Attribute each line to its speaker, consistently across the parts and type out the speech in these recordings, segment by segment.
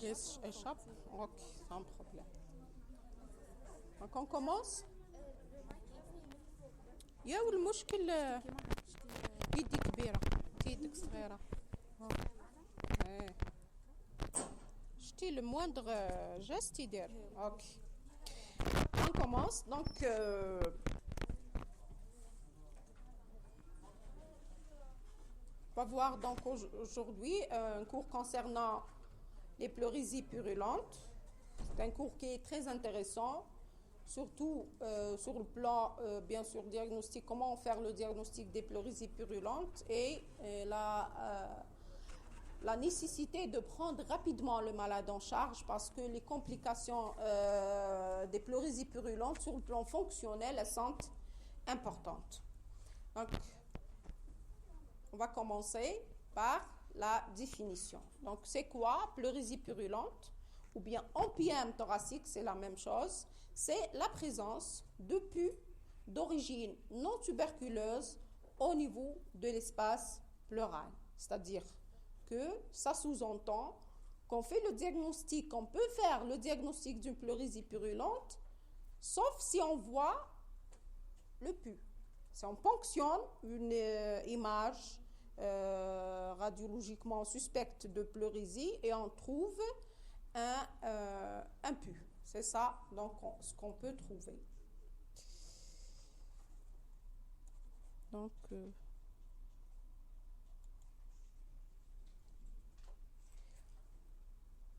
Speaker 1: échappe. Ok, sans problème. Donc on commence. يا والمشكل يدي كبيرة يدك صغيرة. شتي le moindre geste يدير. Ok. On commence. Donc on va voir donc aujourd'hui un cours concernant les pleurésies purulentes. C'est un cours qui est très intéressant, surtout sur le plan, bien sûr, diagnostic, comment faire le diagnostic des pleurésies purulentes et la nécessité de prendre rapidement le malade en charge parce que les complications des pleurésies purulentes sur le plan fonctionnel, elles sont importantes. Donc, on va commencer par la définition. Donc, c'est quoi pleurésie purulente ou bien empyème thoracique, c'est la même chose. C'est la présence de pus d'origine non tuberculeuse au niveau de l'espace pleural. C'est-à-dire que ça sous-entend qu'on fait le diagnostic, on peut faire le diagnostic d'une pleurésie purulente, sauf si on voit le pus. Si on ponctionne une image radiologiquement suspecte de pleurésie et on trouve un pus. C'est ça donc ce qu'on peut trouver.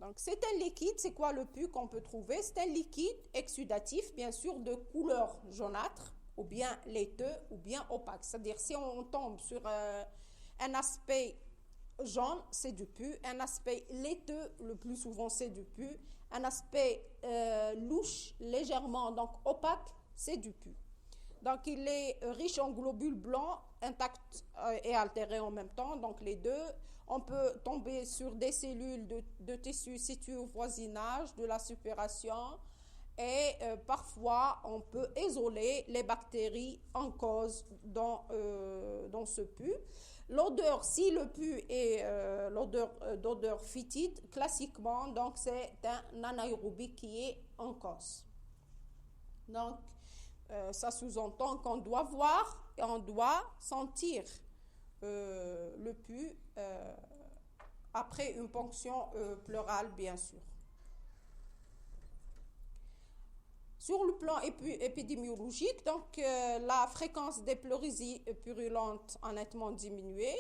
Speaker 1: Donc c'est un liquide, c'est quoi le pus qu'on peut trouver? C'est un liquide exsudatif, bien sûr, de couleur jaunâtre, ou bien laiteux, ou bien opaque. C'est-à-dire si on tombe sur un aspect jaune, c'est du pus. Un aspect laiteux, le plus souvent, c'est du pus. Un aspect louche, légèrement, donc opaque, c'est du pus. Donc, il est riche en globules blancs, intacts et altérés en même temps, donc les deux. On peut tomber sur des cellules de tissus situées au voisinage de la suppuration et parfois, on peut isoler les bactéries en cause dans ce pus. L'odeur, si le pus est d'odeur fétide, classiquement, donc c'est un anaérobie qui est en cause. Donc, ça sous-entend qu'on doit voir et on doit sentir le pus après une ponction pleurale, bien sûr. Sur le plan épidémiologique, donc la fréquence des pleurésies purulentes a nettement diminué,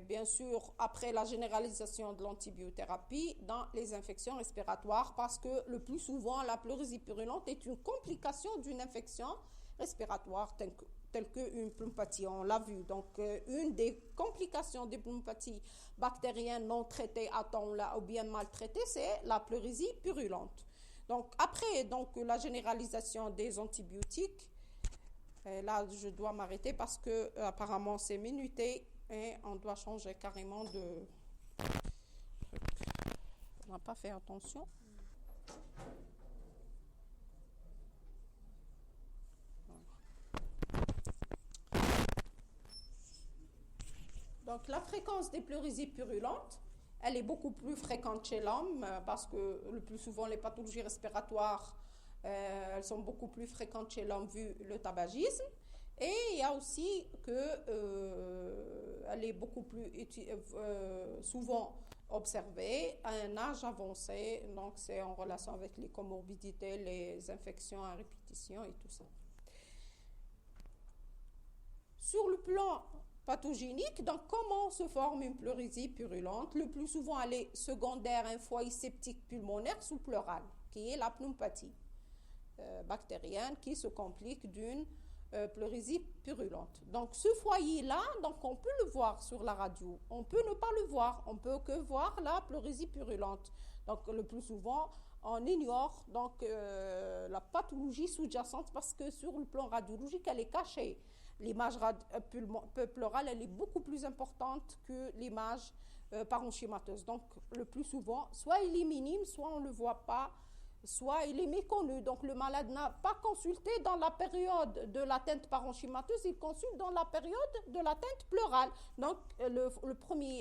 Speaker 1: bien sûr après la généralisation de l'antibiothérapie dans les infections respiratoires parce que le plus souvent la pleurésie purulente est une complication d'une infection respiratoire telle qu'une pneumopathie, on l'a vu. Donc une des complications des pneumopathies bactériennes non traitées à temps ou bien maltraitées, c'est la pleurésie purulente. Donc, après la généralisation des antibiotiques, là, je dois m'arrêter parce que apparemment c'est minuté et on doit changer carrément de truc. On n'a pas fait attention. Donc, la fréquence des pleurésies purulentes, elle est beaucoup plus fréquente chez l'homme parce que le plus souvent les pathologies respiratoires, elles sont beaucoup plus fréquentes chez l'homme vu le tabagisme. Et il y a aussi qu'elle est beaucoup plus souvent observée à un âge avancé. Donc c'est en relation avec les comorbidités, les infections à répétition et tout ça. Sur le plan pathogénique, donc comment se forme une pleurésie purulente? Le plus souvent, elle est secondaire à un foyer septique pulmonaire sous-pleural, qui est la pneumopathie bactérienne qui se complique d'une pleurésie purulente. Donc, ce foyer-là, donc on peut le voir sur la radio. On peut ne pas le voir. On peut que voir la pleurésie purulente. Donc, le plus souvent, on ignore donc la pathologie sous-jacente parce que sur le plan radiologique, elle est cachée. L'image pleurale, elle est beaucoup plus importante que l'image parenchymateuse. Donc, le plus souvent, soit il est minime, soit on ne le voit pas, soit il est méconnu. Donc, le malade n'a pas consulté dans la période de l'atteinte parenchymateuse, il consulte dans la période de l'atteinte pleurale. Donc,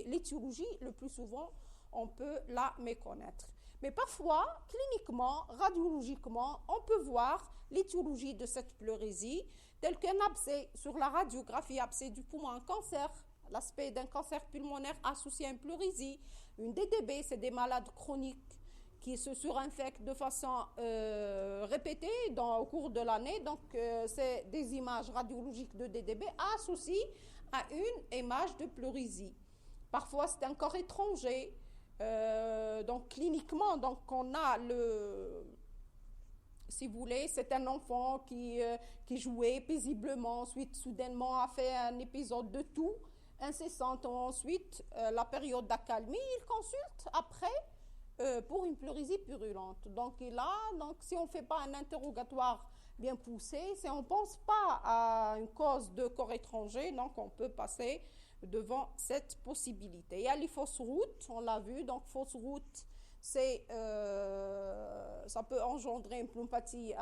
Speaker 1: l'étiologie, le plus souvent, on peut la méconnaître. Mais parfois, cliniquement, radiologiquement, on peut voir l'étiologie de cette pleurésie, telle qu'un abcès sur la radiographie, abcès du poumon, un cancer, l'aspect d'un cancer pulmonaire associé à une pleurésie. Une DDB, c'est des malades chroniques qui se surinfectent de façon répétée au cours de l'année. Donc, c'est des images radiologiques de DDB associées à une image de pleurésie. Parfois, c'est un corps étranger. Donc, cliniquement, donc, on a si vous voulez, c'est un enfant qui jouait paisiblement, ensuite, soudainement, a fait un épisode de toux incessante. Ensuite, la période d'accalmie, il consulte après pour une pleurésie purulente. Donc, si on ne fait pas un interrogatoire bien poussé, si on ne pense pas à une cause de corps étranger, donc on peut passer devant cette possibilité. Il y a les fausses routes, on l'a vu, donc fausses routes, ça peut engendrer une pneumopathie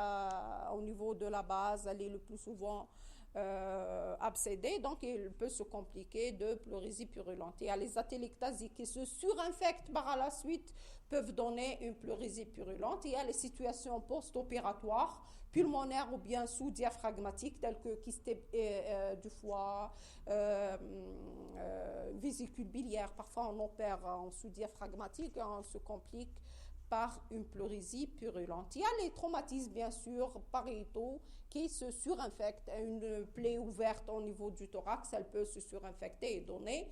Speaker 1: au niveau de la base, elle est le plus souvent abcédée, donc il peut se compliquer de pleurésie purulente. Il y a les atélectasies qui se surinfectent par la suite, peuvent donner une pleurésie purulente. Il y a les situations post-opératoires, pulmonaires ou bien sous-diaphragmatiques, telles que kyste du foie, vésicule biliaire. Parfois, on opère en sous-diaphragmatique et on se complique par une pleurésie purulente. Il y a les traumatismes, bien sûr, pariétaux, qui se surinfectent. Une plaie ouverte au niveau du thorax, elle peut se surinfecter et donner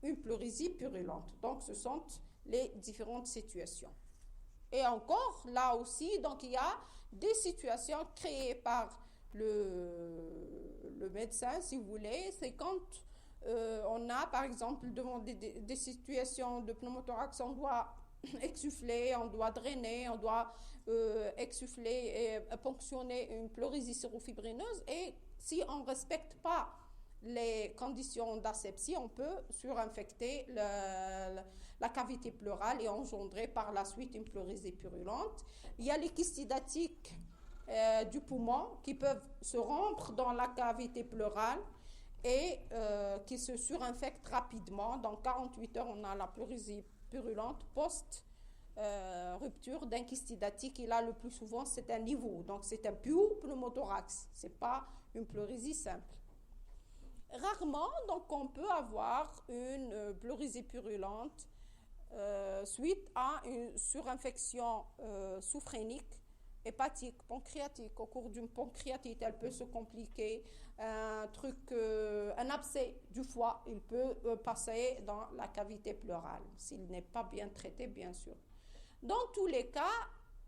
Speaker 1: une pleurésie purulente. Donc, ce sont les différentes situations. Et encore, là aussi, donc il y a des situations créées par le médecin, si vous voulez. C'est quand on a, par exemple, devant des situations de pneumothorax, on doit exsuffler, on doit drainer, on doit exsuffler et ponctionner une pleurésie sérofibrineuse. Et si on ne respecte pas les conditions d'asepsie, on peut surinfecter la cavité pleurale et engendrer par la suite une pleurésie purulente. Il y a les kystidatiques du poumon qui peuvent se rompre dans la cavité pleurale et qui se surinfectent rapidement. Dans 48 heures, on a la pleurésie purulente post-rupture d'un kystidatique. Et là, le plus souvent, c'est un niveau. Donc, c'est un pneumothorax. Ce n'est pas une pleurésie simple. Rarement, donc, on peut avoir une pleurésie purulente suite à une surinfection sous-phrénique, hépatique, pancréatique. Au cours d'une pancréatite, elle peut se compliquer. Un abcès du foie, il peut passer dans la cavité pleurale, s'il n'est pas bien traité, bien sûr. Dans tous les cas,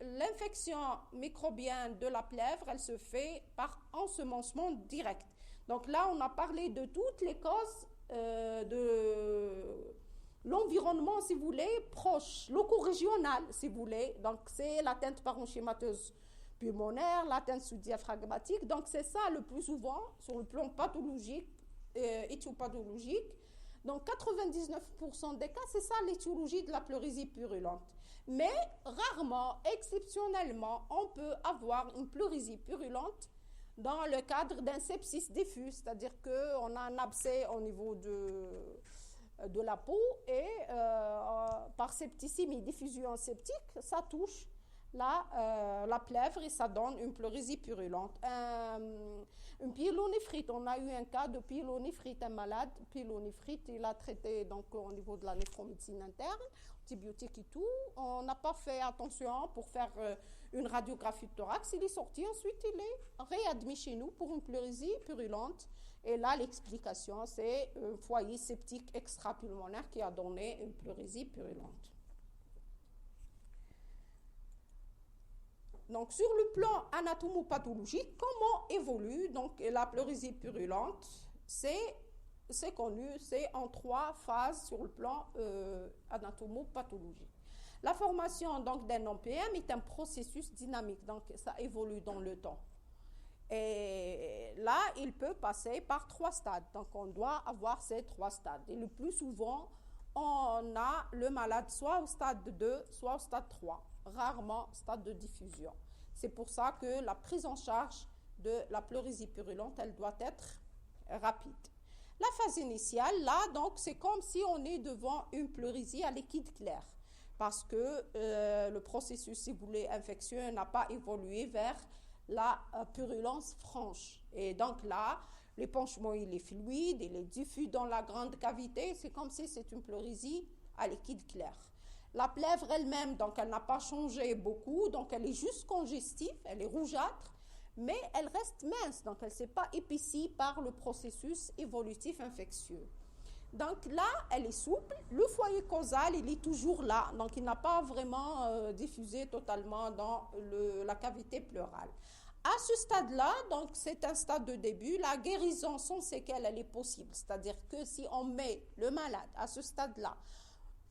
Speaker 1: l'infection microbienne de la plèvre, elle se fait par ensemencement direct. Donc là, on a parlé de toutes les causes de l'environnement, si vous voulez, proche, loco-régional, si vous voulez. Donc, c'est l'atteinte parenchymateuse pulmonaire, l'atteinte sous-diaphragmatique. Donc, c'est ça le plus souvent sur le plan pathologique, éthiopathologique. Donc, 99% des cas, c'est ça l'étiologie de la pleurésie purulente. Mais, rarement, exceptionnellement, on peut avoir une pleurésie purulente dans le cadre d'un sepsis diffus, c'est-à-dire qu'on a un abcès au niveau de la peau et par septicémie, diffusion septique, ça touche la plèvre et ça donne une pleurésie purulente. Une pyélonéphrite, on a eu un cas de pyélonéphrite, un malade pyélonéphrite, il a traité donc au niveau de la néphromédecine interne, antibiotiques et tout. On n'a pas fait attention pour faire une radiographie de thorax, il est sorti, ensuite il est réadmis chez nous pour une pleurésie purulente. Et là, l'explication, c'est un foyer septique extrapulmonaire qui a donné une pleurésie purulente. Donc, sur le plan anatomopathologique, comment évolue donc la pleurésie purulente? C'est connu, c'est en 3 phases sur le plan anatomopathologique. La formation donc d'un NPM est un processus dynamique, donc ça évolue dans le temps. Et là, il peut passer par 3 stades. Donc, on doit avoir ces 3 stades. Et le plus souvent, on a le malade soit au stade 2, soit au stade 3. Rarement stade de diffusion. C'est pour ça que la prise en charge de la pleurésie purulente, elle doit être rapide. La phase initiale, là, donc, c'est comme si on est devant une pleurésie à liquide clair. Parce que le processus, si vous voulez, infectieux n'a pas évolué vers la purulence franche. Et donc là, l'épanchement, il est fluide, il est diffus dans la grande cavité. C'est comme si c'est une pleurésie à liquide clair. La plèvre elle-même, donc, elle n'a pas changé beaucoup. Donc, elle est juste congestive, elle est rougeâtre, mais elle reste mince. Donc, elle ne s'est pas épaissie par le processus évolutif infectieux. Donc là, elle est souple. Le foyer causal, il est toujours là. Donc, il n'a pas vraiment diffusé totalement dans la cavité pleurale. À ce stade-là, donc c'est un stade de début, la guérison sans séquelles, elle est possible. C'est-à-dire que si on met le malade à ce stade-là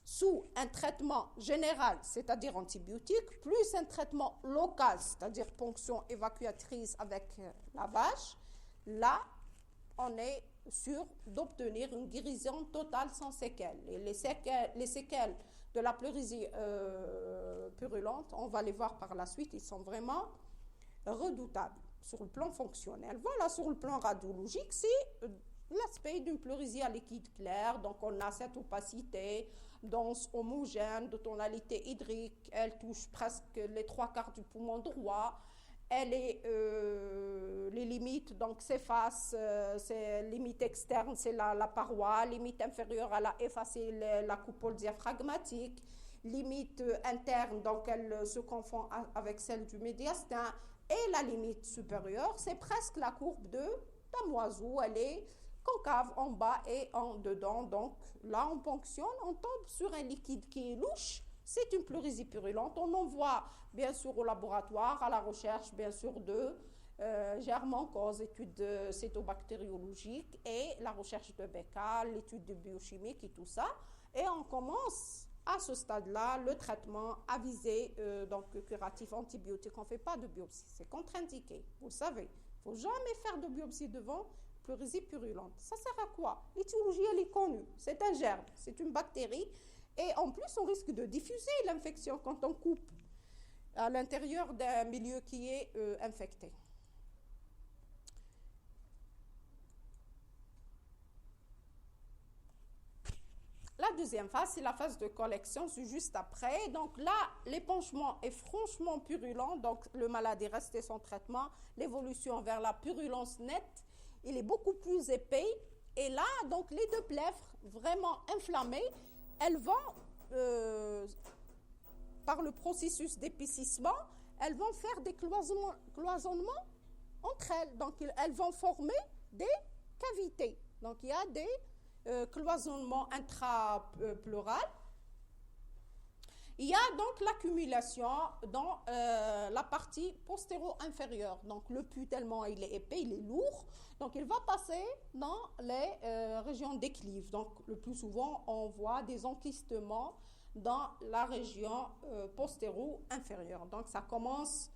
Speaker 1: sous un traitement général, c'est-à-dire antibiotique, plus un traitement local, c'est-à-dire ponction évacuatrice avec lavage, là, on est sûr d'obtenir une guérison totale sans séquelles. Et les séquelles de la pleurésie purulente, on va les voir par la suite, ils sont vraiment redoutables sur le plan fonctionnel. Voilà, sur le plan radiologique, c'est l'aspect d'une pleurésie à liquide clair. Donc, on a cette opacité dense, homogène, de tonalité hydrique. Elle touche presque les 3/4 du poumon droit. Elle est, les limites, donc s'effacent, c'est limite externe, c'est la paroi, limite inférieure, elle a effacé la coupole diaphragmatique, limite interne, donc elle se confond avec celle du médiastin, et la limite supérieure, c'est presque la courbe d'un oiseau, elle est concave en bas et en dedans, donc là on ponctionne, on tombe sur un liquide qui est louche. C'est une pleurésie purulente. On envoie bien sûr au laboratoire, à la recherche bien sûr de germes en cause, études cétobactériologiques et la recherche de BK, l'étude de biochimique et tout ça. Et on commence à ce stade-là le traitement avisé, donc curatif antibiotique. On ne fait pas de biopsie, c'est contre-indiqué, vous le savez. Il ne faut jamais faire de biopsie devant pleurésie purulente. Ça sert à quoi? L'étiologie, elle est connue. C'est un germe, c'est une bactérie. Et en plus, on risque de diffuser l'infection quand on coupe à l'intérieur d'un milieu qui est infecté. La deuxième phase, c'est la phase de collection, c'est juste après. Donc là, l'épanchement est franchement purulent, donc le malade est resté sans traitement. L'évolution vers la purulence nette, il est beaucoup plus épais. Et là, donc les deux plèvres vraiment inflammées, elles vont, par le processus d'épaississement, elles vont faire des cloisonnements entre elles. Donc, elles vont former des cavités. Donc, il y a des cloisonnements intrapleurales. Il y a donc l'accumulation dans la partie postéro-inférieure. Donc, le pus, tellement il est épais, il est lourd. Donc, il va passer dans les régions déclives. Donc, le plus souvent, on voit des enquistements dans la région postéro-inférieure. Donc, ça commence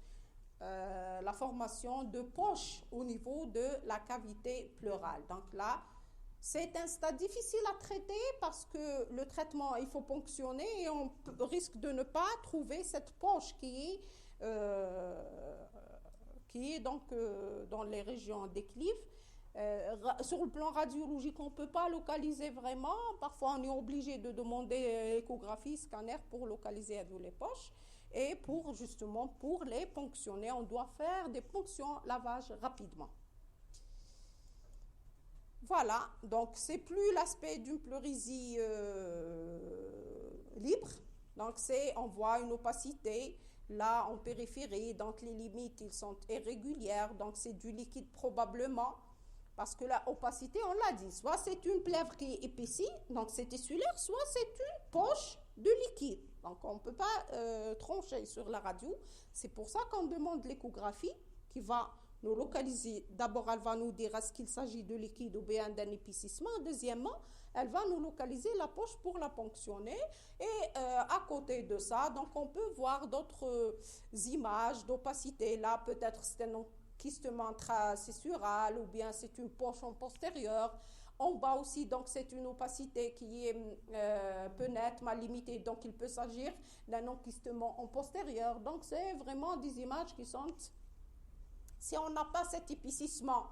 Speaker 1: la formation de poches au niveau de la cavité pleurale. Donc, là, c'est un stade difficile à traiter parce que le traitement, il faut ponctionner et on risque de ne pas trouver cette poche qui est donc dans les régions déclives. Sur le plan radiologique, on ne peut pas localiser vraiment. Parfois, on est obligé de demander échographie, scanner pour localiser les poches. Et justement, pour les ponctionner, on doit faire des ponctions lavage rapidement. Voilà, donc c'est plus l'aspect d'une pleurésie libre. Donc on voit une opacité là en périphérie, donc les limites ils sont irrégulières, donc c'est du liquide probablement, parce que la opacité, on l'a dit, soit c'est une plèvre qui est épaissie, donc c'est tissulaire, soit c'est une poche de liquide. Donc on ne peut pas trancher sur la radio. C'est pour ça qu'on demande l'échographie qui va nous localiser. D'abord, elle va nous dire est-ce qu'il s'agit de liquide ou bien d'un épaississement. Deuxièmement, elle va nous localiser la poche pour la ponctionner. Et à côté de ça, donc on peut voir d'autres images d'opacité. Là, peut-être c'est un enquistement intracessural ou bien c'est une poche en postérieur. En bas aussi, donc c'est une opacité qui est peu nette, mal limitée. Donc il peut s'agir d'un enquistement en postérieur. Donc c'est vraiment des images qui sont... Si on n'a pas cet épaississement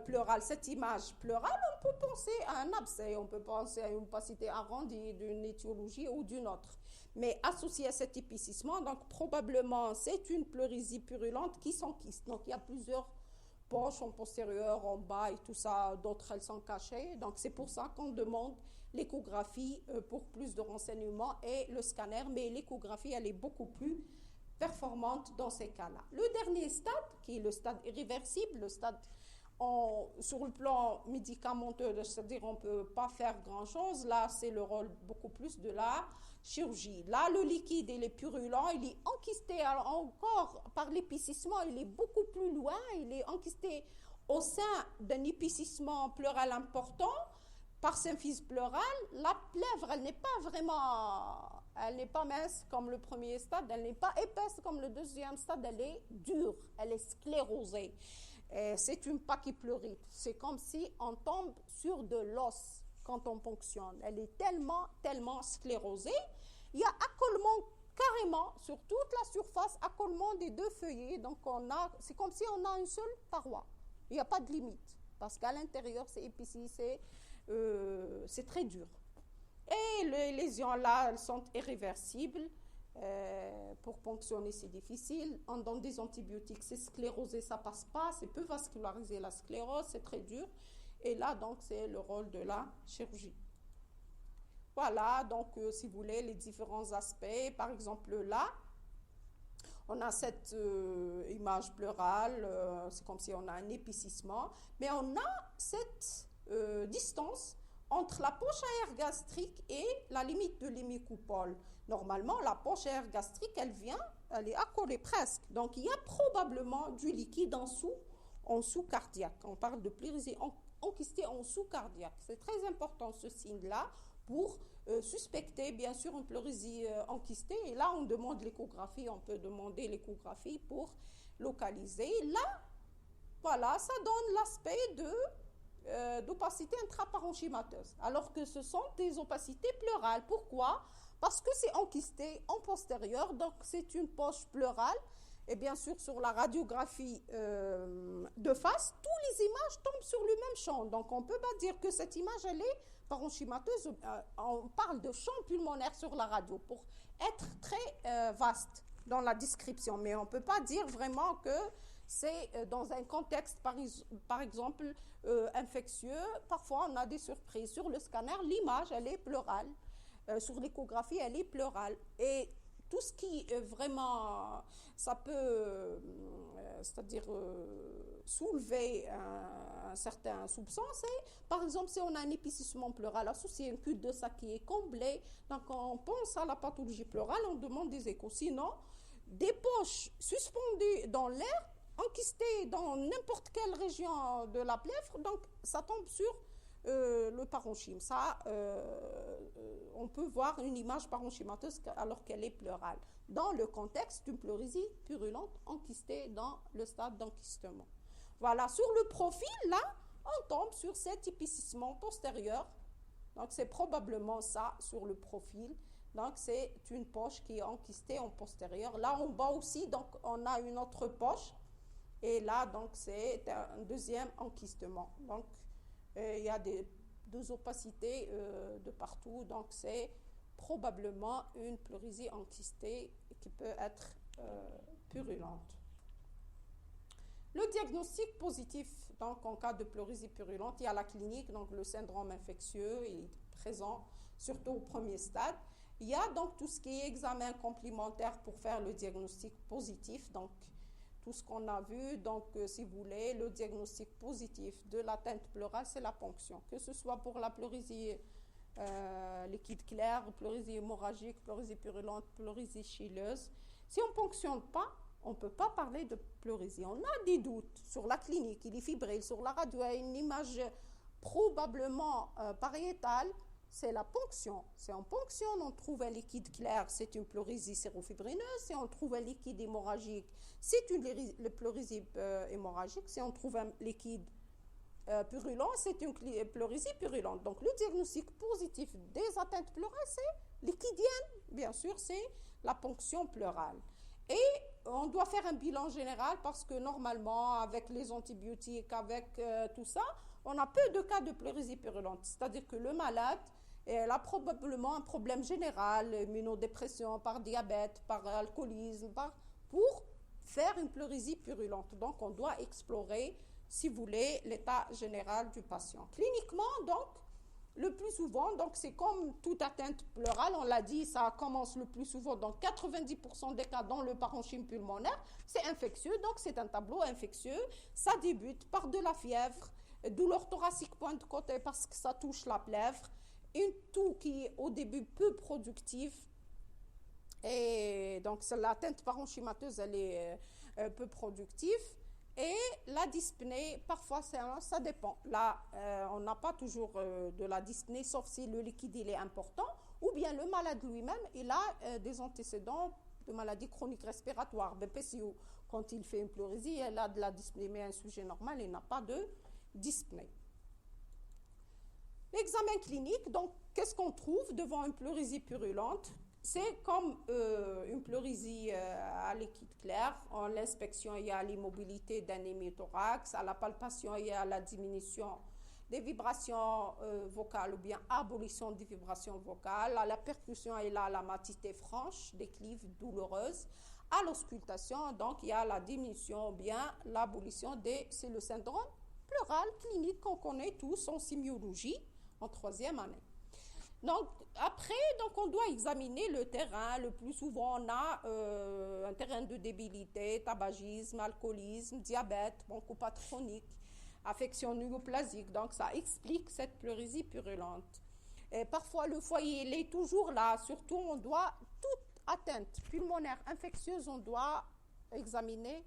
Speaker 1: pleurale, cette image pleurale, on peut penser à un abcès, on peut penser à une opacité arrondie d'une étiologie ou d'une autre. Mais associé à cet épaississement, donc probablement c'est une pleurésie purulente qui s'enkyste. Donc il y a plusieurs poches en postérieur, en bas et tout ça, d'autres elles sont cachées. Donc c'est pour ça qu'on demande l'échographie pour plus de renseignements et le scanner, mais l'échographie elle est beaucoup plus performante dans ces cas-là. Le dernier stade, qui est le stade irréversible, le stade sur le plan médicamenteux, c'est-à-dire on ne peut pas faire grand-chose, là c'est le rôle beaucoup plus de la chirurgie. Là le liquide il est purulent, il est enquisté encore par l'épaississement, il est beaucoup plus loin, il est enquisté au sein d'un épaississement pleural important, par symphyse pleurale, la plèvre elle n'est pas vraiment... Elle n'est pas mince comme le premier stade, elle n'est pas épaisse comme le deuxième stade, elle est dure, elle est sclérosée. C'est une pachypleurite. C'est comme si on tombe sur de l'os quand on ponctionne. Elle est tellement sclérosée. Il y a accolement carrément sur toute la surface, accolement des deux feuillets. Donc c'est comme si on a une seule paroi. Il n'y a pas de limite parce qu'à l'intérieur c'est épaissi, c'est très dur. Et les lésions là, elles sont irréversibles. Pour ponctionner, c'est difficile. On donne des antibiotiques, c'est sclérosé, ça passe pas. C'est peu vascularisé la sclérose, c'est très dur. Et là, donc, c'est le rôle de la chirurgie. Voilà, donc, si vous voulez, les différents aspects. Par exemple, là, on a cette image pleurale. C'est comme si on a un épaississement. Mais on a cette distance entre la poche aère gastrique et la limite de l'hémicoupole. Normalement, la poche aère gastrique, elle est accolée presque. Donc, il y a probablement du liquide en sous cardiaque. On parle de pleurésie enquistée en sous cardiaque. C'est très important ce signe-là pour suspecter, bien sûr, une pleurésie enquistée. Et là, on demande l'échographie. On peut demander l'échographie pour localiser. Là, voilà, ça donne l'aspect d'opacité intraparenchymateuse, alors que ce sont des opacités pleurales. Pourquoi? Parce que c'est enquisté en postérieur, donc c'est une poche pleurale. Et bien sûr, sur la radiographie de face, toutes les images tombent sur le même champ. Donc, on ne peut pas dire que cette image, elle est parenchymateuse. On parle de champ pulmonaire sur la radio pour être très vaste dans la description. Mais on ne peut pas dire vraiment que c'est dans un contexte, par exemple, infectieux. Parfois, on a des surprises. Sur le scanner, l'image, elle est pleurale. Sur l'échographie, elle est pleurale. Et tout ce qui est vraiment, ça peut, c'est-à-dire soulever un certain soupçon, c'est, par exemple, si on a un épaississement pleural associé à une cul-de-sac qui est comblée, donc on pense à la pathologie pleurale, on demande des échos. Sinon, des poches suspendues dans l'air, enquistées dans n'importe quelle région de la plèvre, donc ça tombe sur le parenchyme. Ça, on peut voir une image parenchymateuse alors qu'elle est pleurale, dans le contexte d'une pleurésie purulente enquistée dans le stade d'enquistement. Voilà, sur le profil, là, on tombe sur cet épaississement postérieur. Donc, c'est probablement ça sur le profil. Donc, c'est une poche qui est enquistée en postérieur. Là, en bas aussi, donc, on a une autre poche. Et là, donc, c'est un deuxième enquistement. Donc, il y a deux opacités de partout. Donc, c'est probablement une pleurésie enquistée qui peut être purulente. Le diagnostic positif, donc en cas de pleurésie purulente, il y a la clinique, donc le syndrome infectieux est présent, surtout au premier stade. Il y a donc tout ce qui est examen complémentaire pour faire le diagnostic positif, donc tout ce qu'on a vu. Donc, si vous voulez, le diagnostic positif de l'atteinte pleurale, c'est la ponction, que ce soit pour la pleurésie liquide clair, pleurésie hémorragique, pleurésie purulente, pleurésie chileuse. Si on ne ponctionne pas, on ne peut pas parler de pleurésie. On a des doutes sur la clinique, il est fébrile, sur la radio, il y a une image probablement pariétale, c'est la ponction. Si on ponctionne, on trouve un liquide clair, c'est une pleurésie sérofibrineuse. Si on trouve un liquide hémorragique, c'est une pleurésie hémorragique. Si on trouve un liquide purulent, c'est une pleurésie purulente. Donc, le diagnostic positif des atteintes pleurales, c'est liquidienne. Bien sûr, c'est la ponction pleurale. On doit faire un bilan général parce que normalement, avec les antibiotiques, avec tout ça, on a peu de cas de pleurésie purulente. C'est-à-dire que le malade, elle a probablement un problème général, immunodépression, par diabète, par alcoolisme, pour faire une pleurésie purulente. Donc, on doit explorer, si vous voulez, l'état général du patient. Cliniquement, donc, le plus souvent, donc c'est comme toute atteinte pleurale, on l'a dit, ça commence le plus souvent dans 90% des cas dans le parenchyme pulmonaire, c'est infectieux, donc c'est un tableau infectieux, ça débute par de la fièvre, douleur thoracique point de côté parce que ça touche la plèvre, une toux qui est au début peu productive, et donc l'atteinte parenchymateuse, elle est peu productive. Et la dyspnée, parfois ça dépend. Là, on n'a pas toujours de la dyspnée, sauf si le liquide il est important, ou bien le malade lui-même, il a des antécédents de maladies chroniques respiratoires. BPCO, quand il fait une pleurésie, il a de la dyspnée, mais un sujet normal, il n'a pas de dyspnée. L'examen clinique, donc, qu'est-ce qu'on trouve devant une pleurésie purulente? C'est comme une pleurésie à liquide clair. En l'inspection, il y a l'immobilité d'un hémothorax. À la palpation, il y a la diminution des vibrations vocales ou bien abolition des vibrations vocales. À la percussion, il y a la matité franche, des clives douloureuses. À l'auscultation, donc, il y a la diminution ou bien l'abolition c'est le syndrome pleural clinique qu'on connaît tous en sémiologie en 3e année. Donc, après, on doit examiner le terrain. Le plus souvent, on a un terrain de débilité, tabagisme, alcoolisme, diabète, bronchopathe chronique, affection néoplasique. Donc, ça explique cette pleurésie purulente. Et parfois, le foyer, il est toujours là. Surtout, on doit, toute atteinte pulmonaire infectieuse, on doit examiner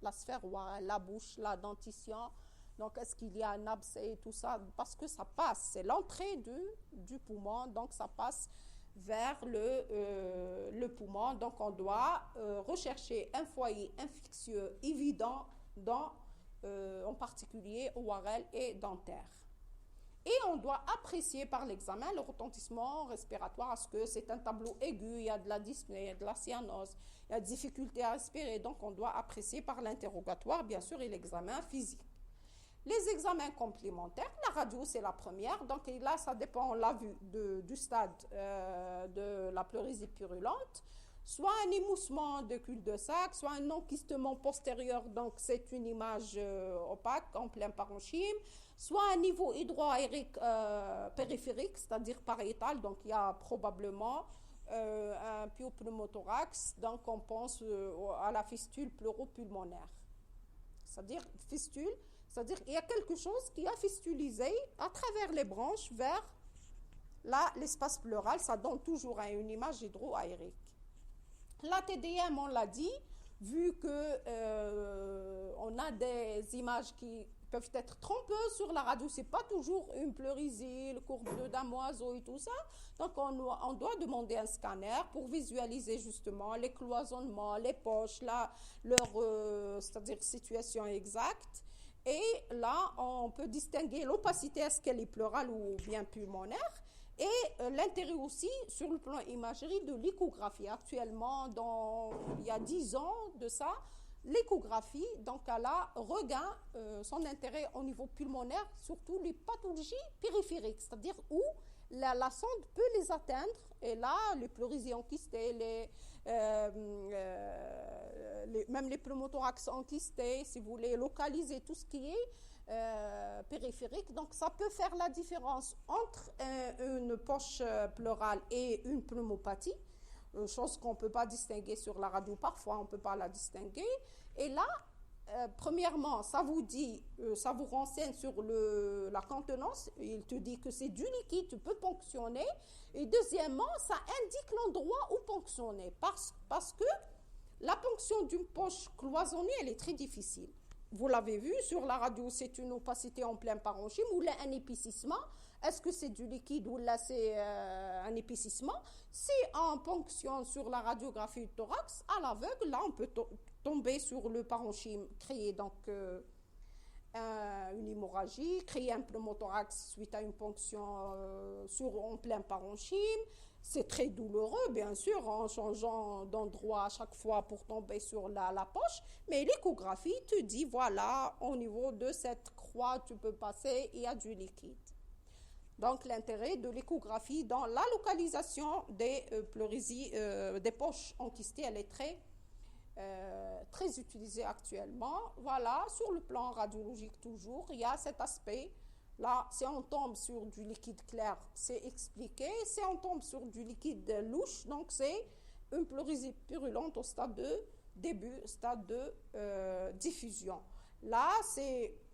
Speaker 1: la sphère orale, la bouche, la dentition. Donc, est-ce qu'il y a un abcès et tout ça? Parce que ça passe, c'est l'entrée du poumon, donc ça passe vers le poumon. Donc, on doit rechercher un foyer infectieux évident, en particulier ORL et dentaire. Et on doit apprécier par l'examen le retentissement respiratoire, parce que c'est un tableau aigu, il y a de la dyspnée, il y a de la cyanose, il y a des difficultés à respirer. Donc, on doit apprécier par l'interrogatoire, bien sûr, et l'examen physique. Les examens complémentaires, la radio c'est la première, donc là ça dépend, on l'a vu, du stade de la pleurésie purulente, soit un émoussement de cul-de-sac, soit un enquistement postérieur, donc c'est une image opaque en plein parenchyme, soit un niveau hydroaérique périphérique, c'est-à-dire pariétal, donc il y a probablement un pyopneumothorax, donc on pense à la fistule pleuropulmonaire, c'est-à-dire fistule. C'est-à-dire qu'il y a quelque chose qui a fistulisé à travers les branches vers l'espace pleural. Ça donne toujours une image hydroaérique. La TDM, on l'a dit, vu qu'on a des images qui peuvent être trompeuses sur la radio, c'est pas toujours une pleurésie, le courbe d'un oiseau et tout ça. Donc, on doit demander un scanner pour visualiser justement les cloisonnements, les poches, leur c'est-à-dire situation exacte. Et là, on peut distinguer l'opacité, est-ce qu'elle est pleurale ou bien pulmonaire. Et l'intérêt aussi, sur le plan imagerie, de l'échographie. Actuellement, il y a 10 ans de ça, l'échographie, donc elle a regain son intérêt au niveau pulmonaire, surtout les pathologies périphériques, c'est-à-dire où la sonde peut les atteindre. Et là, les pleurésies enquistées, même les pneumothorax enquistés, si vous voulez localiser tout ce qui est périphérique. Donc, ça peut faire la différence entre une poche pleurale et une pneumopathie, chose qu'on ne peut pas distinguer sur la radio. Parfois, on ne peut pas la distinguer. Et là, premièrement, ça vous dit, ça vous renseigne sur la contenance. Il te dit que c'est du liquide, tu peux ponctionner. Et deuxièmement, ça indique l'endroit où ponctionner. Parce que la ponction d'une poche cloisonnée, elle est très difficile. Vous l'avez vu sur la radio, c'est une opacité en plein parenchyme ou là un épicissement. Est-ce que c'est du liquide ou là c'est un épicissement? Si on ponctionne sur la radiographie du thorax, à l'aveugle, là on peut tomber sur le parenchyme, créer donc une hémorragie, créer un pneumothorax suite à une ponction en plein parenchyme. C'est très douloureux, bien sûr, en changeant d'endroit à chaque fois pour tomber sur la poche. Mais l'échographie te dit, voilà, au niveau de cette croix, tu peux passer, il y a du liquide. Donc, l'intérêt de l'échographie dans la localisation des pleurésies, des poches enquistées, elle est très utilisée actuellement. Voilà, sur le plan radiologique toujours, il y a cet aspect. Là, si on tombe sur du liquide clair, c'est expliqué. Si on tombe sur du liquide louche, donc c'est une pleurésie purulente au stade de début, stade de diffusion. Là,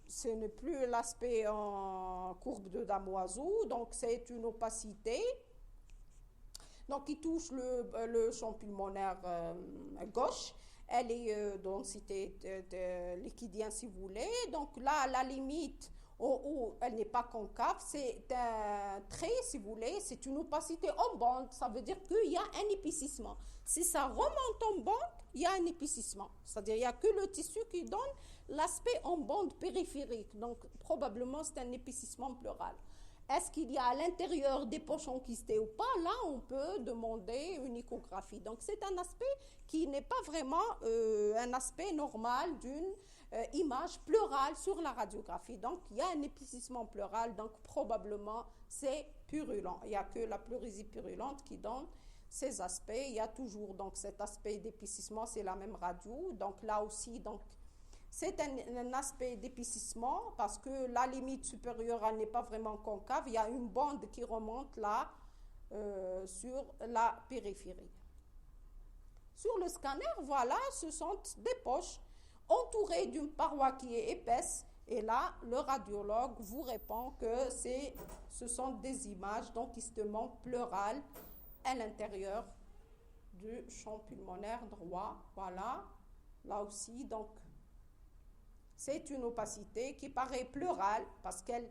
Speaker 1: ce n'est plus l'aspect en courbe de Damoiseau, donc c'est une opacité. Donc, qui touche le champ pulmonaire gauche. Elle est densité liquidien, si vous voulez. Donc là, la limite où elle n'est pas concave, c'est un trait, si vous voulez, c'est une opacité en bande. Ça veut dire qu'il y a un épaississement. Si ça remonte en bande, il y a un épaississement. C'est-à-dire qu'il n'y a que le tissu qui donne l'aspect en bande périphérique. Donc, probablement, c'est un épaississement pleural. Est-ce qu'il y a à l'intérieur des poches enquistées ou pas? Là, on peut demander une échographie. Donc, c'est un aspect qui n'est pas vraiment un aspect normal d'une image pleurale sur la radiographie. Donc, il y a un épaississement pleural, donc probablement c'est purulent. Il n'y a que la pleurésie purulente qui donne ces aspects. Il y a toujours donc cet aspect d'épaississement, c'est la même radio. Donc, là aussi, donc, c'est un aspect d'épaississement parce que la limite supérieure, elle n'est pas vraiment concave. Il y a une bande qui remonte là sur la périphérie. Sur le scanner, voilà, ce sont des poches entourées d'une paroi qui est épaisse. Et là, le radiologue vous répond que ce sont des images d'enquistement pleural à l'intérieur du champ pulmonaire droit. Voilà, là aussi, donc, c'est une opacité qui paraît pleurale parce qu'elle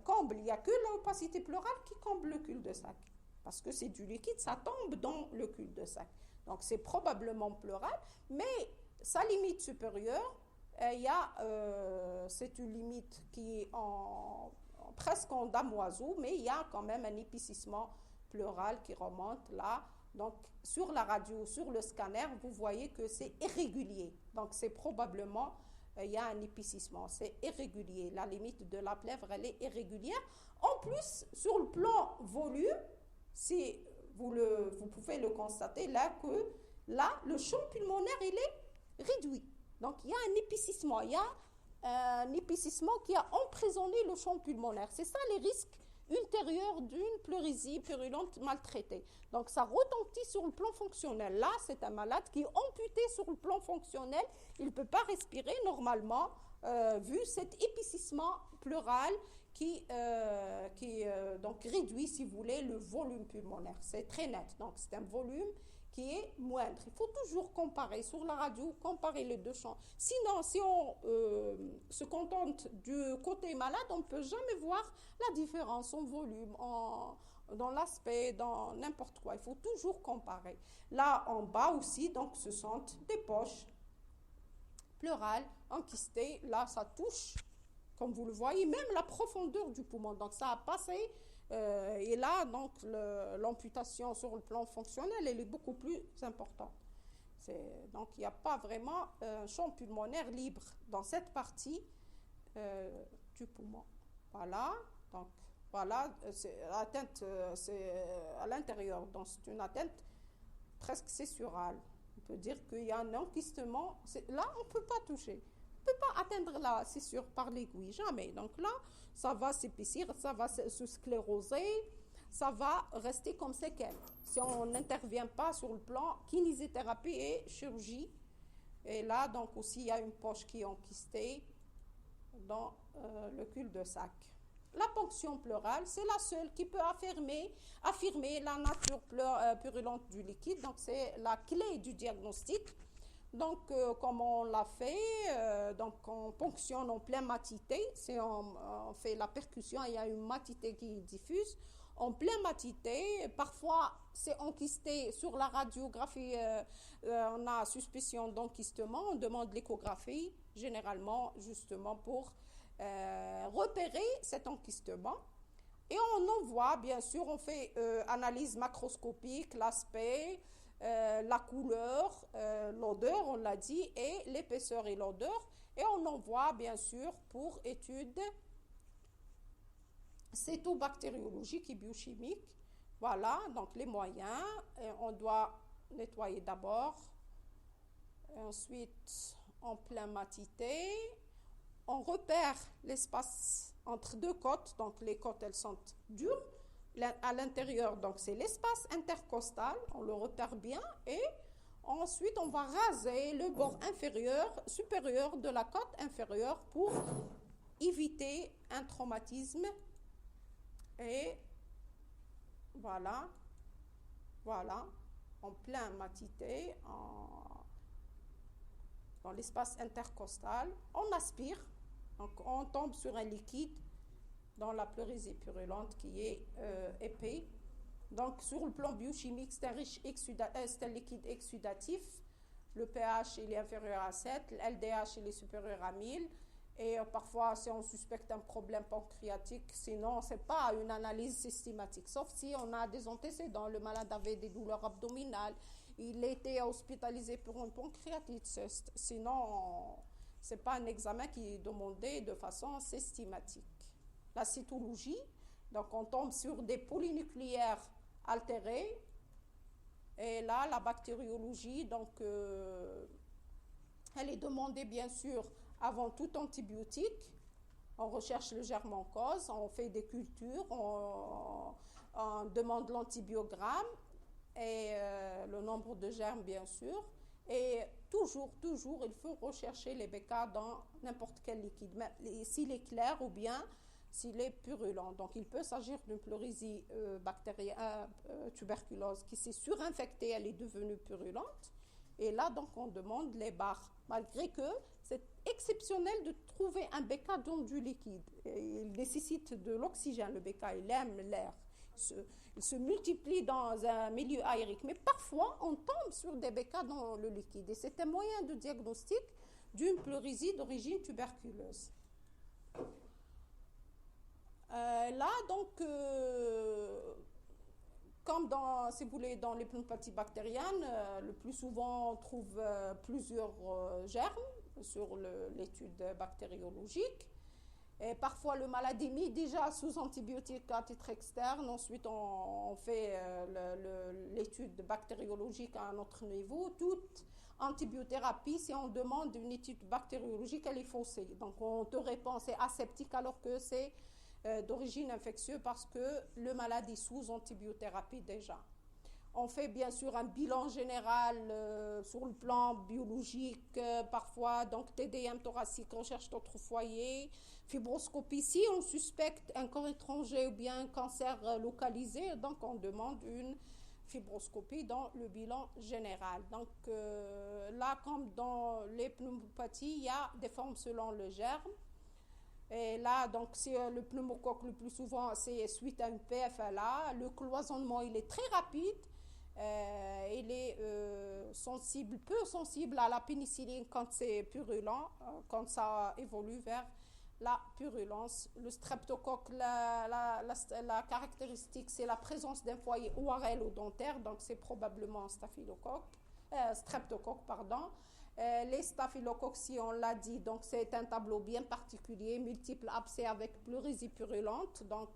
Speaker 1: comble. Il n'y a que l'opacité pleurale qui comble le cul-de-sac. Parce que c'est du liquide, ça tombe dans le cul-de-sac. Donc, c'est probablement pleural. Mais sa limite supérieure, c'est une limite qui est presque en damoiseau, mais il y a quand même un épaississement pleural qui remonte là. Donc, sur la radio, sur le scanner, vous voyez que c'est irrégulier. Donc, c'est probablement, il y a un épaississement. C'est irrégulier. La limite de la plèvre, elle est irrégulière. En plus, sur le plan volume, si vous pouvez le constater là, que là, le champ pulmonaire, il est réduit. Donc, il y a un épaississement. Il y a un épaississement qui a emprisonné le champ pulmonaire. C'est ça les risques ultérieurs d'une pleurésie purulente maltraitée. Donc, ça retentit sur le plan fonctionnel. Là, c'est un malade qui est amputé sur le plan fonctionnel. Il ne peut pas respirer normalement, vu cet épaississement pleural qui donc réduit, si vous voulez, le volume pulmonaire. C'est très net. Donc, c'est un volume qui est moindre. Il faut toujours comparer sur la radio, comparer les deux champs. Sinon, si on se contente du côté malade, on ne peut jamais voir la différence en volume, dans l'aspect, dans n'importe quoi. Il faut toujours comparer. Là, en bas aussi, donc, ce sont des poches pleurales, enquistées. Là, ça touche, comme vous le voyez, même la profondeur du poumon. Donc, ça a passé. Et là, donc, l'amputation sur le plan fonctionnel, elle est beaucoup plus importante. Donc, il n'y a pas vraiment un champ pulmonaire libre dans cette partie du poumon. Voilà. Donc, voilà, l'atteinte, c'est à l'intérieur. Donc, c'est une atteinte presque céssurale. On peut dire qu'il y a un enquistement. Là, on ne peut pas toucher. On ne peut pas atteindre la césure par l'aiguille, jamais. Donc là, ça va s'épaissir, ça va se scléroser, ça va rester comme séquelle. Si on n'intervient pas sur le plan kinésithérapie et chirurgie. Et là, donc aussi, il y a une poche qui est enquistée dans le cul-de-sac. La ponction pleurale, c'est la seule qui peut affirmer la nature purulente du liquide. Donc, c'est la clé du diagnostic. Donc, comme on l'a fait, donc on ponctionne en pleine matité. On fait la percussion, il y a une matité qui diffuse. En pleine matité, parfois, c'est enquisté sur la radiographie. On a suspicion d'enquistement. On demande l'échographie, généralement, justement, pour repérer cet enquistement. Et on en voit, bien sûr, on fait analyse macroscopique, l'aspect, la couleur, l'odeur, on l'a dit, et l'épaisseur et l'odeur. Et on en voit, bien sûr, pour études cétobactériologiques et biochimiques. Voilà, donc les moyens. On doit nettoyer d'abord. Ensuite, en plein matité, on repère l'espace entre deux côtes. Donc les côtes, elles sont dures. À l'intérieur, donc c'est l'espace intercostal. On le repère bien. Et ensuite, on va raser le bord supérieur de la côte inférieure pour éviter un traumatisme. Et voilà, en plein matité, dans l'espace intercostal. On aspire, donc on tombe sur un liquide dans la pleurésie purulente qui est épais. Donc sur le plan biochimique, c'est un liquide exsudatif. Le pH il est inférieur à 7, l'LDH il est supérieur à 1000. Et parfois, si on suspecte un problème pancréatique, sinon, ce n'est pas une analyse systématique. Sauf si on a des antécédents, le malade avait des douleurs abdominales, il était hospitalisé pour une pancréatite. Sinon, ce n'est pas un examen qui est demandé de façon systématique. La cytologie, donc on tombe sur des polynucléaires altérés. Et là, la bactériologie, donc, elle est demandée bien sûr avant tout antibiotique. On recherche le germe en cause, on fait des cultures, on demande l'antibiogramme et le nombre de germes bien sûr. Et toujours, il faut rechercher les BK dans n'importe quel liquide, s'il est clair ou bien s'il est purulent. Donc il peut s'agir d'une pleurésie bactérienne, tuberculose qui s'est surinfectée, elle est devenue purulente. Et là, donc, on demande les barres, malgré que c'est exceptionnel de trouver un BK dans du liquide. Il nécessite de l'oxygène, le BK, il aime l'air. Il se multiplie dans un milieu aérique. Mais parfois, on tombe sur des BK dans le liquide. Et c'est un moyen de diagnostic d'une pleurésie d'origine tuberculeuse. Là, donc, comme si vous voulez, dans les pneumopathies bactériennes, le plus souvent on trouve plusieurs germes sur l'étude bactériologique. Et parfois le malade est mis déjà sous antibiotiques à titre externe. Ensuite on fait l'étude bactériologique à un autre niveau. Toute antibiothérapie, si on demande une étude bactériologique, elle est faussée. Donc on te répond c'est aseptique alors que c'est d'origine infectieuse parce que le malade est sous antibiothérapie déjà. On fait bien sûr un bilan général sur le plan biologique, parfois donc TDM thoracique, recherche d'autres foyers, fibroscopie. Si on suspecte un corps étranger ou bien un cancer localisé, donc on demande une fibroscopie dans le bilan général. Donc là, comme dans les pneumopathies, il y a des formes selon le germe. Et là, donc, c'est le pneumocoque le plus souvent, c'est suite à une PFLA. Le cloisonnement, il est très rapide. Il est peu sensible à la pénicilline quand c'est purulent, quand ça évolue vers la purulence. Le streptocoque, la caractéristique, c'est la présence d'un foyer ORL ou dentaire, donc c'est probablement streptocoque, pardon. Les staphylocoques, si on l'a dit, donc c'est un tableau bien particulier, multiples abcès avec pleurésie purulente. Donc,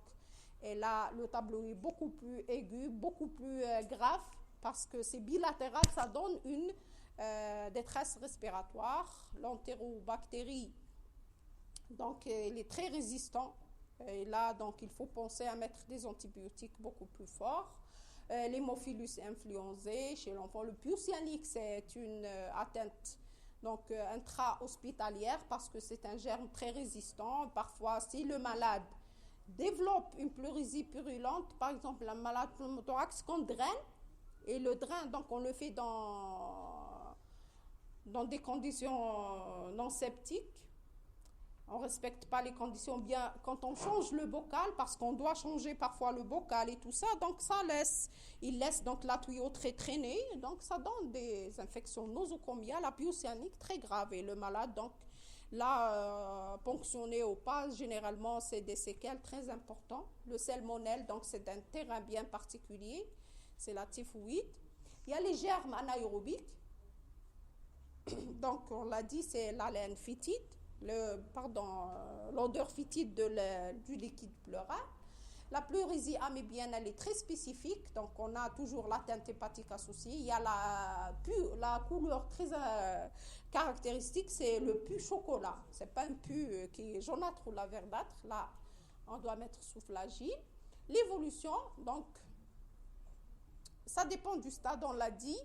Speaker 1: et là, le tableau est beaucoup plus aigu, beaucoup plus grave, parce que c'est bilatéral, ça donne une détresse respiratoire. L'entérobactérie, donc, il est très résistant. Et là, donc, il faut penser à mettre des antibiotiques beaucoup plus forts. L'hémophilus influenzae chez l'enfant. Le piousianique, c'est une atteinte donc intra-hospitalière parce que c'est un germe très résistant. Parfois, si le malade développe une pleurésie purulente, par exemple un malade pneumothorax qu'on draine, et le drain, donc on le fait dans des conditions non septiques. On ne respecte pas les conditions bien quand on change le bocal, parce qu'on doit changer parfois le bocal et tout ça, donc il laisse donc la tuyauterie traîner, donc ça donne des infections nosocomiales, la piousianique très grave, et le malade donc Là, ponctionné ou pas, généralement, c'est des séquelles très importantes. Le salmonelle, donc c'est d'un terrain bien particulier, c'est la typhoïde. Il y a les germes anaérobiques, donc on l'a dit, c'est l'haleine phytide, l'odeur phytide du liquide pleural. La pleurésie amébienne, elle est très spécifique, donc on a toujours l'atteinte hépatique associée. Il y a la couleur très caractéristique, c'est le pus chocolat. C'est pas un pus qui est jaunâtre ou la verdâtre. Là, on doit mettre sous flagile. L'évolution, donc, ça dépend du stade, on l'a dit.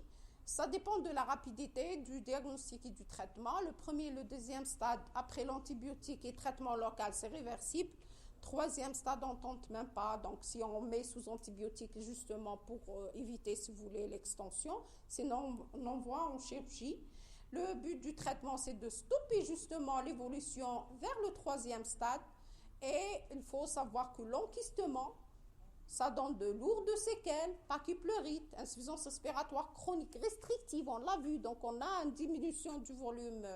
Speaker 1: Ça dépend de la rapidité du diagnostic et du traitement. Le premier et le deuxième stade, après l'antibiotique et traitement local, c'est réversible. Troisième stade, on ne tente même pas. Donc, si on met sous antibiotique, justement, pour éviter, si vous voulez, l'extension, sinon, on envoie en chirurgie. Le but du traitement, c'est de stopper, justement, l'évolution vers le troisième stade. Et il faut savoir que l'enquistement, ça donne de lourdes séquelles, pachypleurie, insuffisance respiratoire chronique restrictive, on l'a vu. Donc, on a une diminution du volume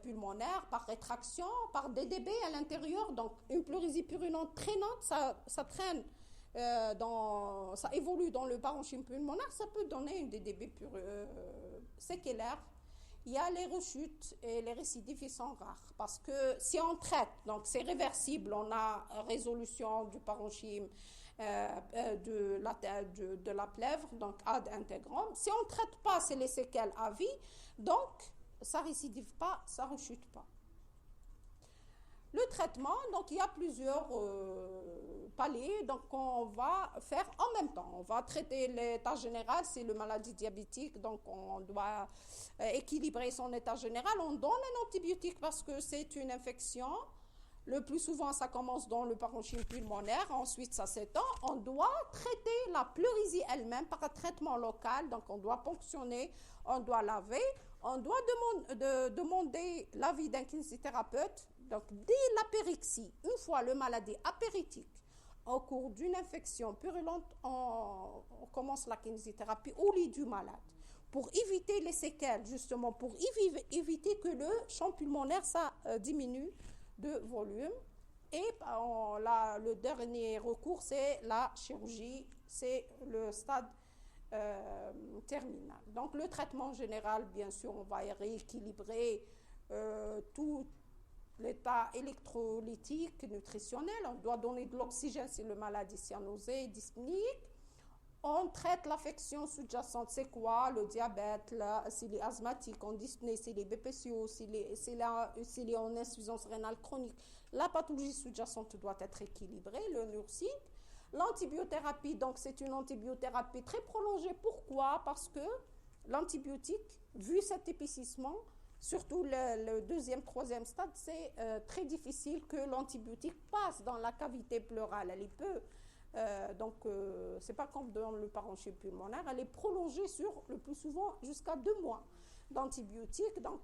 Speaker 1: pulmonaire par rétraction, par DDB à l'intérieur. Donc, une pleurésie purulente traînante, ça traîne, ça évolue dans le parenchyme pulmonaire, ça peut donner une DDB séquellaire. Il y a les rechutes et les récidives, ils sont rares. Parce que si on traite, donc c'est réversible, on a résolution du parenchyme, de la plèvre, donc ad intégrant. Si on ne traite pas, c'est les séquelles à vie. Donc, ça ne récidive pas, ça ne rechute pas. Le traitement, donc il y a plusieurs paliers, donc on va faire en même temps. On va traiter l'état général, c'est le maladie diabétique, donc on doit équilibrer son état général. On donne un antibiotique parce que c'est une infection. Le plus souvent, ça commence dans le parenchyme pulmonaire, ensuite ça s'étend. On doit traiter la pleurésie elle-même par un traitement local, donc on doit ponctionner, on doit laver, on doit demander l'avis d'un kinésithérapeute. Donc, dès l'apérixie, une fois le maladie apéritique, au cours d'une infection purulente, on commence la kinésithérapie au lit du malade pour éviter les séquelles, justement, pour éviter que le champ pulmonaire, ça diminue de volume. Et le dernier recours, c'est la chirurgie, c'est le stade terminal. Donc, le traitement général, bien sûr, on va rééquilibrer tout l'état électrolytique, nutritionnel. On doit donner de l'oxygène si le malade est cyanosé, dyspnique. On traite l'affection sous-jacente, c'est quoi? Le diabète, s'il est asthmatique, en dyspnée, s'il est BPCO, s'il est en insuffisance rénale chronique. La pathologie sous-jacente doit être équilibrée, le nursing. L'antibiothérapie, donc c'est une antibiothérapie très prolongée. Pourquoi? Parce que l'antibiotique, vu cet épaississement, surtout le deuxième, troisième stade, c'est très difficile que l'antibiotique passe dans la cavité pleurale. Elle est peu, c'est pas comme dans le parenchyme pulmonaire, elle est prolongée sur le plus souvent jusqu'à 2 mois d'antibiotiques. Donc,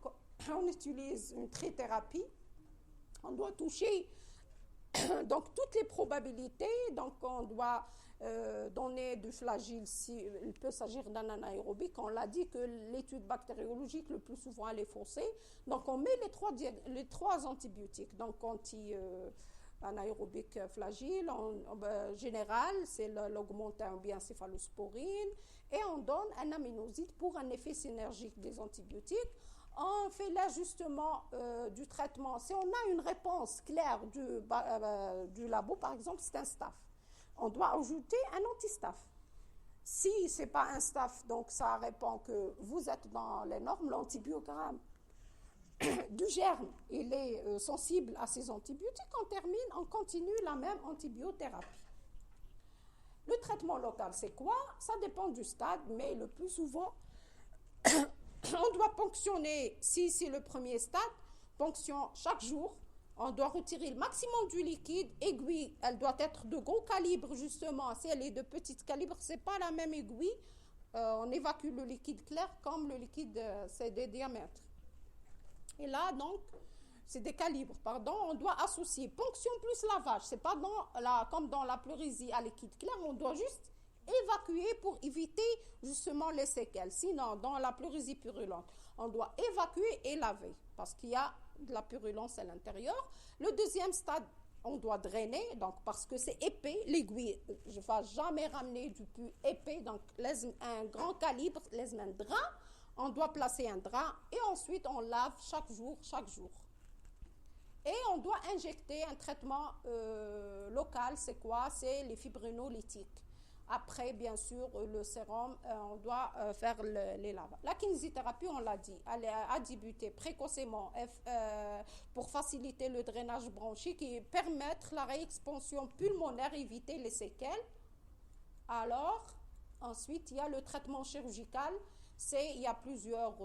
Speaker 1: on utilise une trithérapie. On doit toucher donc toutes les probabilités. Donc, on doit donner du flagile il peut s'agir d'un anaérobique. On l'a dit que l'étude bactériologique le plus souvent elle est faussée. Donc on met les trois antibiotiques. Donc anaérobique flagile, en général c'est l'augmentin ou bien céphalosporine, et on donne un aminoside pour un effet synergique des antibiotiques. On fait l'ajustement du traitement. Si on a une réponse claire du labo, par exemple, c'est un staph. On doit ajouter un antistaph. Si ce n'est pas un staph, donc ça répond que vous êtes dans les normes, l'antibiogramme du germe, il est sensible à ces antibiotiques, on continue la même antibiothérapie. Le traitement local, c'est quoi? Ça dépend du stade, mais le plus souvent, on doit ponctionner, si c'est le premier stade, ponction chaque jour. On doit retirer le maximum du liquide. Aiguille, elle doit être de gros calibre, justement. Si elle est de petit calibre, ce n'est pas la même aiguille. On évacue le liquide clair comme le liquide, c'est des diamètres. Et là, donc, c'est des calibres, pardon. On doit associer ponction plus lavage. Ce n'est pas comme dans la pleurésie à liquide clair. On doit juste évacuer pour éviter justement les séquelles. Sinon, dans la pleurésie purulente, on doit évacuer et laver parce qu'il y a de la purulence à l'intérieur. Le deuxième stade, on doit drainer, donc parce que c'est épais, l'aiguille, je ne vais jamais ramener du pu épais, donc un grand calibre, les un drap, on doit placer un drap et ensuite on lave chaque jour. Et on doit injecter un traitement local, c'est quoi? C'est les fibrinolytiques. Après, bien sûr, le sérum, on doit faire les lavages. La kinésithérapie, on l'a dit, elle a débuté précocement pour faciliter le drainage bronchique et permettre la réexpansion pulmonaire, éviter les séquelles. Alors, ensuite, il y a le traitement chirurgical. Il y a plusieurs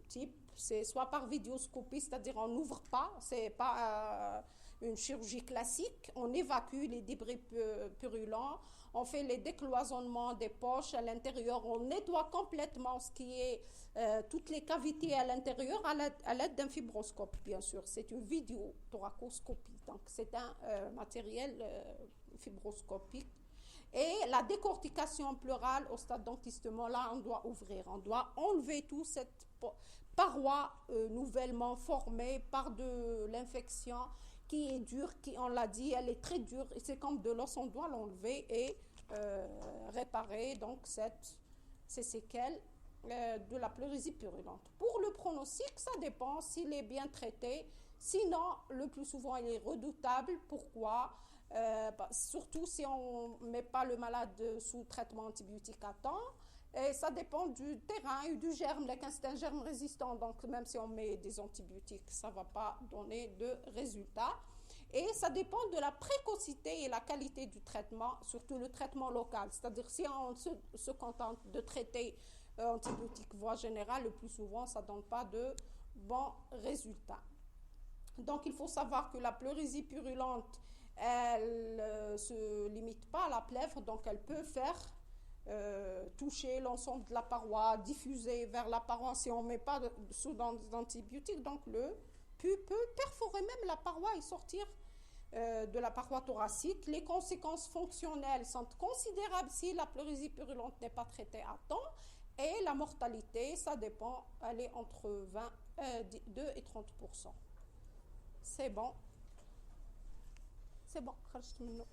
Speaker 1: types. C'est soit par vidéoscopie, c'est-à-dire on n'ouvre pas, c'est pas une chirurgie classique. On évacue les débris purulents, on fait les décloisonnements des poches à l'intérieur, on nettoie complètement ce qui est toutes les cavités à l'intérieur à l'aide d'un fibroscope, bien sûr. C'est une vidéothoracoscopie, donc c'est un matériel fibroscopique. Et la décortication pleurale au stade d'entistement, là, on doit ouvrir. On doit enlever toute cette paroi nouvellement formée par de l'infection qui est dure, on l'a dit, elle est très dure. Et c'est comme de l'os, on doit l'enlever et réparer donc ces séquelles de la pleurésie purulente. Pour le pronostic, ça dépend s'il est bien traité. Sinon, le plus souvent, il est redoutable. Pourquoi ? Surtout si on ne met pas le malade sous traitement antibiotique à temps. Et ça dépend du terrain et du germe. C'est un germe résistant, donc même si on met des antibiotiques, ça ne va pas donner de résultat. Et ça dépend de la précocité et la qualité du traitement, surtout le traitement local. C'est-à-dire si on se contente de traiter antibiotiques voie générale, le plus souvent, ça ne donne pas de bons résultats. Donc, il faut savoir que la pleurésie purulente, elle ne se limite pas à la plèvre, donc elle peut faire toucher l'ensemble de la paroi, diffuser vers la paroi si on ne met pas sous d'antibiotiques. Donc, le pu peut perforer même la paroi et sortir de la paroi thoracique. Les conséquences fonctionnelles sont considérables si la pleurésie purulente n'est pas traitée à temps. Et la mortalité, ça dépend, elle est entre 2 et 30%. C'est bon. خرجت منه